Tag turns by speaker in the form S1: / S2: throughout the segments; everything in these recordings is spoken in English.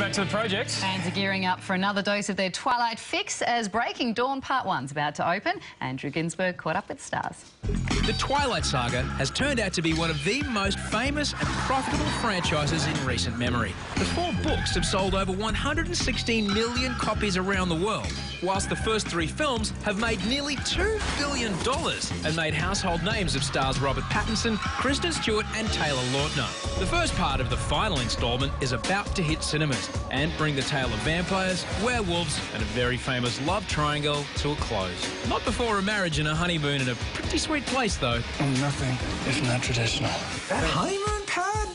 S1: back to the project.
S2: Fans are gearing up for another dose of their Twilight fix as Breaking Dawn Part 1's about to open. Andrew Ginsberg caught up with stars.
S3: The Twilight saga has turned out to be one of the most famous and profitable franchises in recent memory. The 4 books have sold over 116 million copies around the world, whilst the first 3 films have made nearly $2 billion and made household names of stars Robert Pattinson, Kristen Stewart and Taylor Lautner. The first part of the final instalment is about to hit cinemas and bring the tale of vampires, werewolves and a very famous love triangle to a close. Not before a marriage and a honeymoon in a pretty sweet place, though.
S4: Nothing if not traditional.
S5: That honeymoon pad?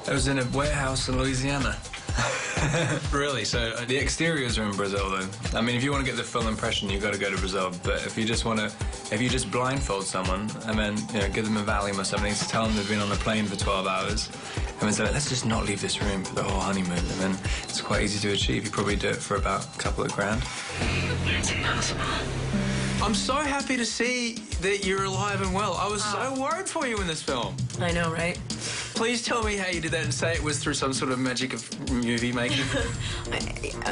S5: It was in a warehouse in Louisiana. Really? So the exteriors are in Brazil, though. I mean, if you want to get the full impression, you've got to go to Brazil. But if you just blindfold someone and then give them a Valium or something to tell them they've been on a plane for 12 hours, and then say, let's just not leave this room for the whole honeymoon, and then it's quite easy to achieve. You probably do it for about a couple of grand.
S6: It's impossible.
S5: I'm so happy to see that you're alive and well. I was so worried for you in this film.
S6: I know, right?
S5: Please tell me how you did that and say it was through some sort of magic of movie making.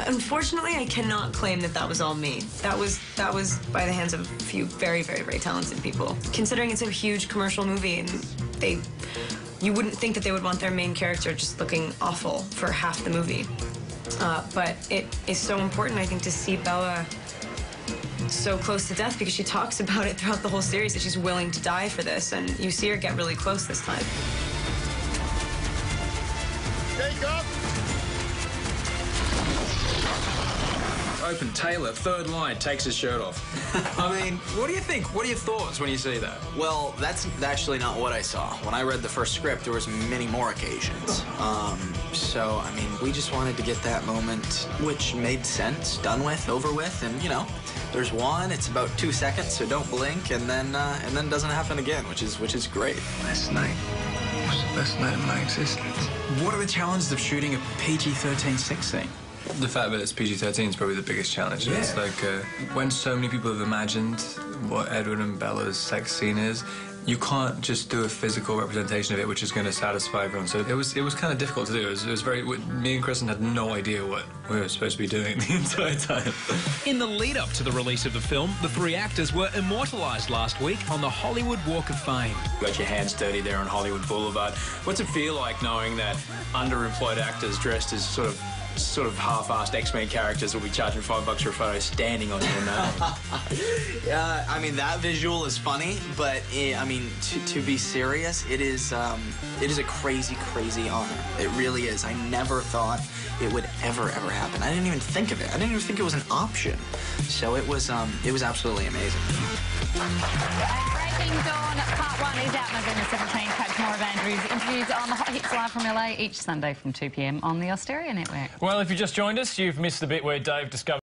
S6: Unfortunately, I cannot claim that that was all me. That was by the hands of a few very, very, very talented people. Considering it's a huge commercial movie and you wouldn't think that they would want their main character just looking awful for half the movie. But it is so important, I think, to see Bella so close to death because she talks about it throughout the whole series that she's willing to die for this, and you see her get really close this time.
S4: Jacob!
S5: Open Taylor, third line, takes his shirt off. I mean, what do you think? What are your thoughts when you see that?
S7: Well, that's actually not what I saw. When I read the first script, there was many more occasions. So, I mean, we just wanted to get that moment, which made sense, done with, over with, and, there's one, it's about 2 seconds, so don't blink, and then doesn't happen again, which is great.
S4: Last night was the best night of my existence.
S5: What are the challenges of shooting a PG-13 sex scene? The fact that it's PG-13 is probably the biggest challenge. Yeah. It's like when so many people have imagined what Edward and Bella's sex scene is, you can't just do a physical representation of it which is going to satisfy everyone. So it was kind of difficult to do. It was very. Me and Kristen had no idea what we were supposed to be doing the entire time.
S3: In the lead-up to the release of the film, the 3 actors were immortalised last week on the Hollywood Walk of Fame.
S5: You got your hands dirty there on Hollywood Boulevard. What's it feel like knowing that underemployed actors dressed as sort of half-assed X-Men characters will be charging $5 for a photo standing on your name?
S7: I mean, that visual is funny, but to be serious, it is a crazy, crazy honor. It really is. I never thought it would ever happen. I didn't even think of it. I didn't even think it was an option. So it was absolutely amazing.
S2: Breaking Dawn Part 1 is out November 17th. Catch more of Andrew's interviews on the Hot Hits Live from LA each Sunday from 2 p.m. on the Australia Network.
S1: Well, if you just joined us, you've missed the bit where Dave discovered